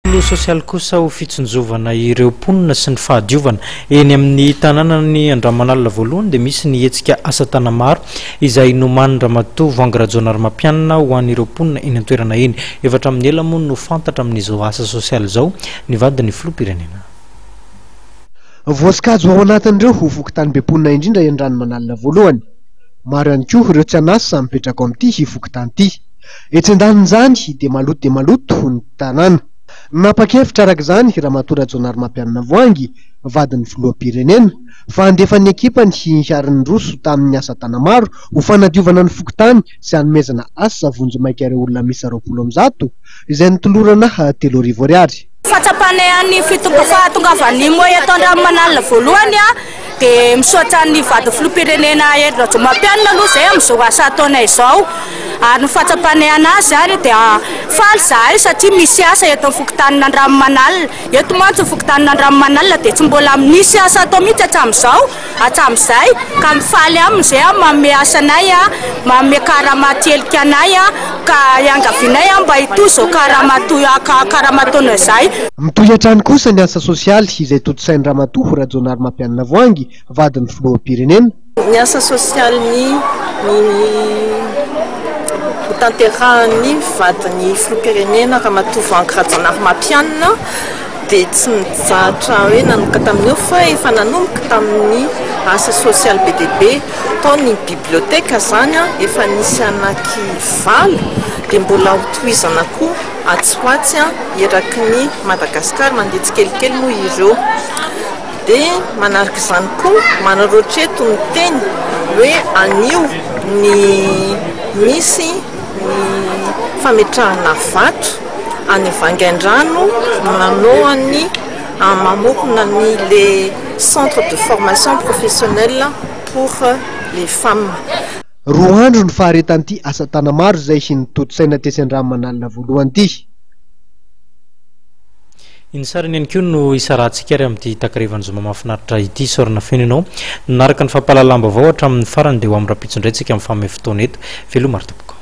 Sosial kosa ho fitsonjovana ireo mponina sy ny fahadiovana eny amin'ny tanànany Andramanalina voalohany dia misy ny hetsika asa tana maro izay noman'ny Ramatoa Vangrajonary Mampianina ho an'ireo mponina eny an-toerana eny. Efatra amin'ny ela moa no fantatra amin'izao asa sosial izao ny vadin'ny filoham-pirenena. Voasikajo ao anatin'ireo ho fokontany be mponina indrindra eny Andramanalina voalohany. Maro ihany koa ireo tsy anasa mipetraka amin'ity fokontany ity. Etsy andanin'izany dia maloto ho ny tanàna. Napakevitra araka izany Ramatoa Rajonary Mampianina Voangy vadin'ny filoham-pirenena fa andefany ekipany hiariny roso tamin'ny asa tana maro ho fanadiovana ny fokontany sy hanomezana asa vonjy maika ireo olona misy 20 izay nitolorana 3,000 ariary. Fatsapanay fahatongavany HIMO eto Andramanalina voalohany dia misaotra ny vadin'ny filoham-pirenena Rajonary Mampianina aloha izay amin'izao asa ataonay izao. Ary ny fatsapanay anazy ary dia faly zahay satria misy asa eto amin'ny fokontany Andramanalina. Eto mantsy ny fokontany Andramanalina dia tsy mbola misy asa atao mihitsy hatramin'izay ka mifaly amin'izay manome asanay manome karamaty-helika anay ka iangavianay mba hitoy izao karamatoana izay. Mitohy hatrany kosa ny asa sosialy izay totosain'ny Ramatoa Rajonary Mampianina Voangy vadin'ny filoham-pirenena. Ny asa sosialy tanterahany vadin'ny filoham-pirenena Ramatoa Vangrajonary Mampianina dia tsy mizatra hoe nanomboka tamin'io fa efa nanomboka tamin'ny asa sosialy be dia be tao ny biblioteka izany efa nisy anaky 5 dia mbola hotohizana koa atsy-hoatsy eraky ny Madagasikara mandeha tsikelikely moa ireo. Dia manaraka izany koa manarotreto ny teny hoe anio ny misy fametrahana vato any Vangaindrano manohany mamokona ny les centres de formation professionnelle pour les femmes. Roa andro ny faharetan'ity asa tana maro izay nitotosaina tesy Andramanalina voalohany ity. Insarany ihany koa no isarahantsika ary amin'ity takarivan'ny zoma mahafinaritra ity sorana feno ianao naraka ny fampalalamba avao hatramin'ny farany dia ho amin'ny rapitso indray tsika amin'ny famefotoana eto velomaro tompoko.